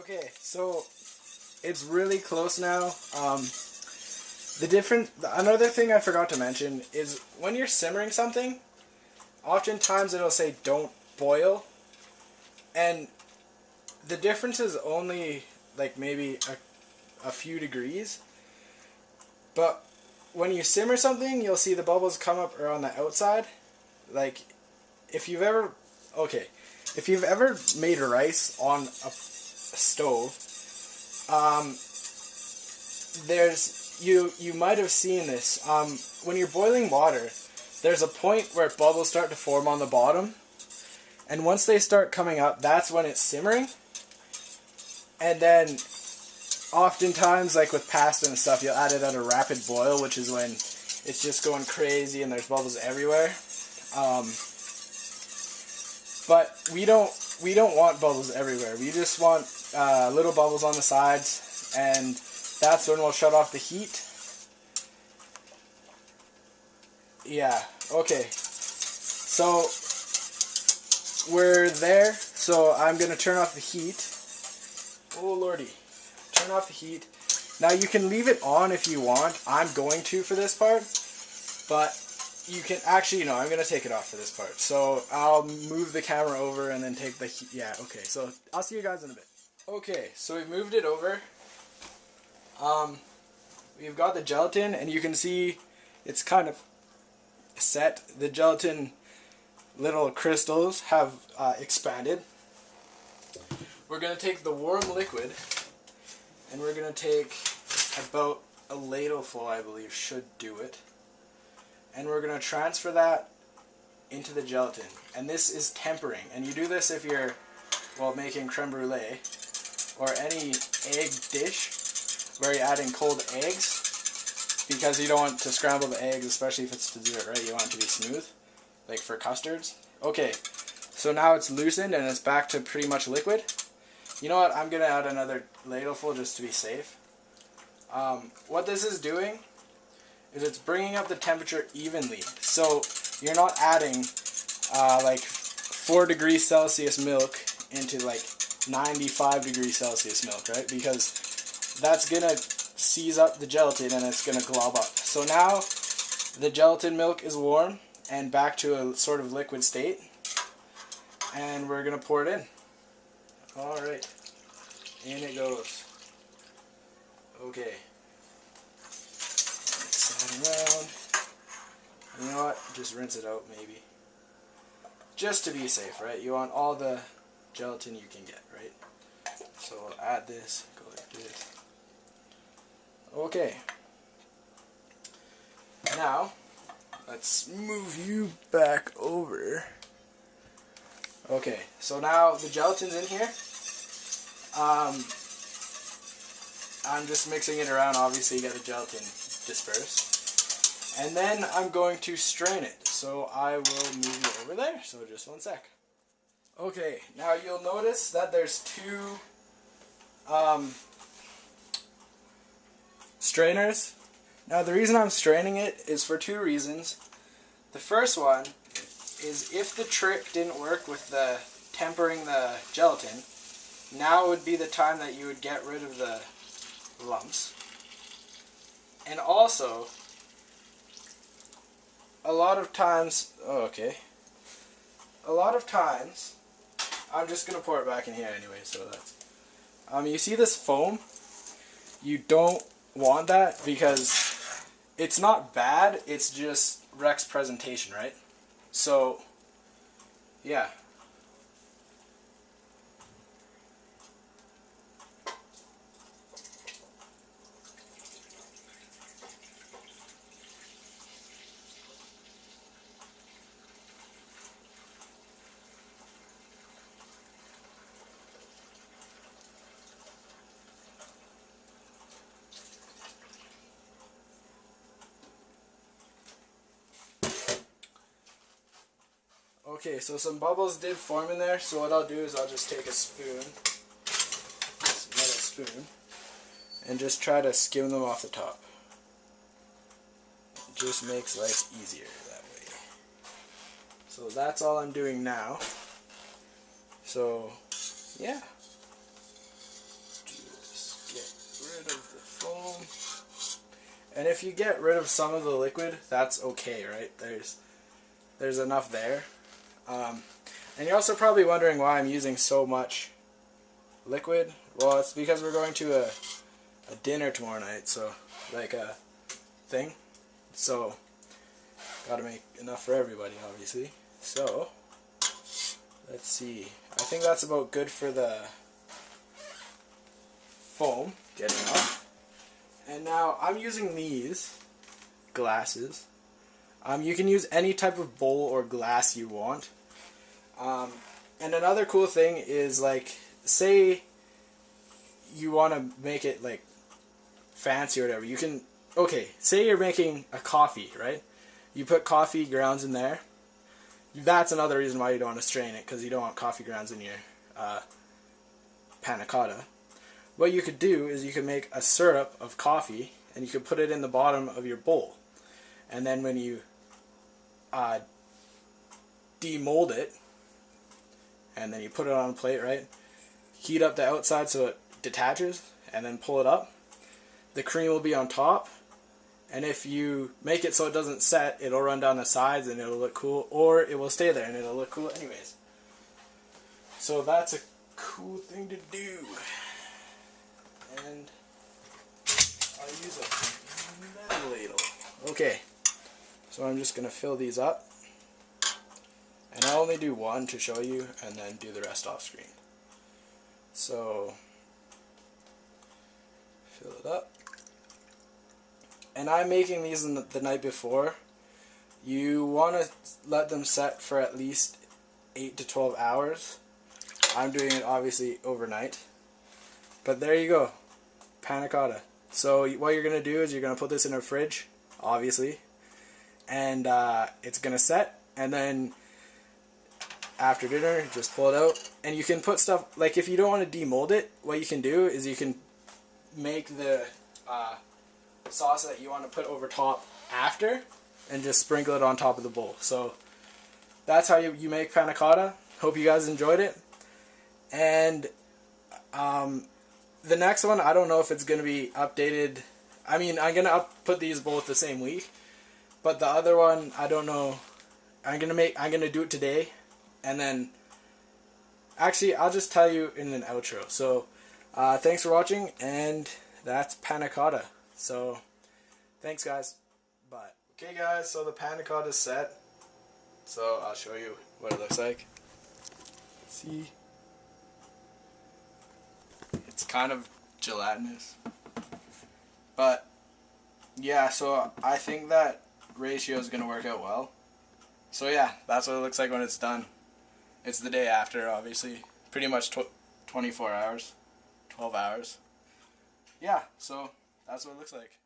Okay, so it's really close now. Another thing I forgot to mention is when you're simmering something, oftentimes it'll say don't boil, and the difference is only like maybe a few degrees, but when you simmer something, you'll see the bubbles come up around the outside. Like, if you've ever made rice on a stove, you might have seen this. When you're boiling water, there's a point where bubbles start to form on the bottom, and once they start coming up, that's when it's simmering. And then oftentimes, like with pasta and stuff, you'll add it at a rapid boil, which is when it's just going crazy and there's bubbles everywhere. But we don't want bubbles everywhere. We just want little bubbles on the sides, and that's when we'll shut off the heat. Yeah, okay. So we're there. So I'm going to turn off the heat. Oh lordy. Turn off the heat. Now you can leave it on if you want. I'm going to for this part. But you can actually, no, I'm going to take it off for this part. So I'll move the camera over and then take the heat. Yeah, okay. So I'll see you guys in a bit. Okay, so we've moved it over. We've got the gelatin, and you can see it's kind of set. The gelatin little crystals have expanded. We're going to take the warm liquid, and we're going to take about a ladle full, I believe, should do it. And we're going to transfer that into the gelatin. And this is tempering. And you do this if you're, well, making creme brulee or any egg dish where you're adding cold eggs, because you don't want to scramble the eggs, especially if it's dessert, right? You want it to be smooth, like for custards. Okay, so now it's loosened and it's back to pretty much liquid. You know what? I'm going to add another ladleful just to be safe. What this is doing is it's bringing up the temperature evenly. So you're not adding like 4 degrees Celsius milk into like 95 degrees Celsius milk, right? Because that's going to seize up the gelatin and it's going to glob up. So now the gelatin milk is warm and back to a sort of liquid state. And we're going to pour it in. Alright, in it goes. Okay. Mix that around. You know what? Just rinse it out maybe. Just to be safe, right? You want all the gelatin you can get, right? So we'll add this, go like this. Okay. Now, let's move you back over. Okay, so now the gelatin's in here. I'm just mixing it around, obviously you get the gelatin dispersed. And then I'm going to strain it. So I will move you over there, so just one sec. Okay, now you'll notice that there's two strainers. Now the reason I'm straining it is for two reasons. The first one is if the trick didn't work with the tempering the gelatin, now would be the time that you would get rid of the lumps. And also, a lot of times, I'm just going to pour it back in here anyway, so that's, you see this foam? You don't want that because it's not bad, it's just wrecks presentation, right? So, yeah. Okay, so some bubbles did form in there, so what I'll do is I'll just take a spoon, this metal spoon, and just try to skim them off the top. It just makes life easier that way. So that's all I'm doing now. So, yeah. foam. And if you get rid of some of the liquid, that's okay, right? There's enough there. And you're also probably wondering why I'm using so much liquid. Well, it's because we're going to a dinner tomorrow night, so like a thing. So gotta make enough for everybody, obviously. So let's see. I think that's about good for the foam getting off. And now I'm using these glasses. You can use any type of bowl or glass you want. And another cool thing is, like, say you want to make it like fancy or whatever. You can, okay, say you're making a coffee, right? You put coffee grounds in there. That's another reason why you don't want to strain it, because you don't want coffee grounds in your Panna Cotta. What you could do is you could make a syrup of coffee and you could put it in the bottom of your bowl. And then when you demold it, and then you put it on a plate, right? Heat up the outside so it detaches, and then pull it up. The cream will be on top, and if you make it so it doesn't set, it'll run down the sides and it'll look cool, or it will stay there and it'll look cool anyways. So that's a cool thing to do. And I'll use a metal ladle. Okay, so I'm just going to fill these up. And I'll only do one to show you, and then do the rest off screen. So, fill it up. And I'm making these the night before. You want to let them set for at least 8 to 12 hours. I'm doing it obviously overnight. But there you go. Panna Cotta. So what you're going to do is you're going to put this in a fridge, obviously. And it's going to set, and then after dinner, just pull it out. And you can put stuff, like if you don't want to demold it, what you can do is you can make the sauce that you want to put over top after, and just sprinkle it on top of the bowl. So that's how you make Panna Cotta. Hope you guys enjoyed it. And the next one, I don't know if it's going to be updated. I mean, I'm going to put these both the same week. But the other one, I don't know. I'm going to do it today. And then, actually, I'll just tell you in an outro. So, thanks for watching, and that's Panna Cotta. So, thanks, guys. Bye. Okay, guys, so the Panna Cotta is set. So, I'll show you what it looks like. See? It's kind of gelatinous. But, yeah, so I think that ratio is going to work out well. So, yeah, that's what it looks like when it's done. It's the day after, obviously. Pretty much 24 hours. 12 hours. Yeah, so that's what it looks like.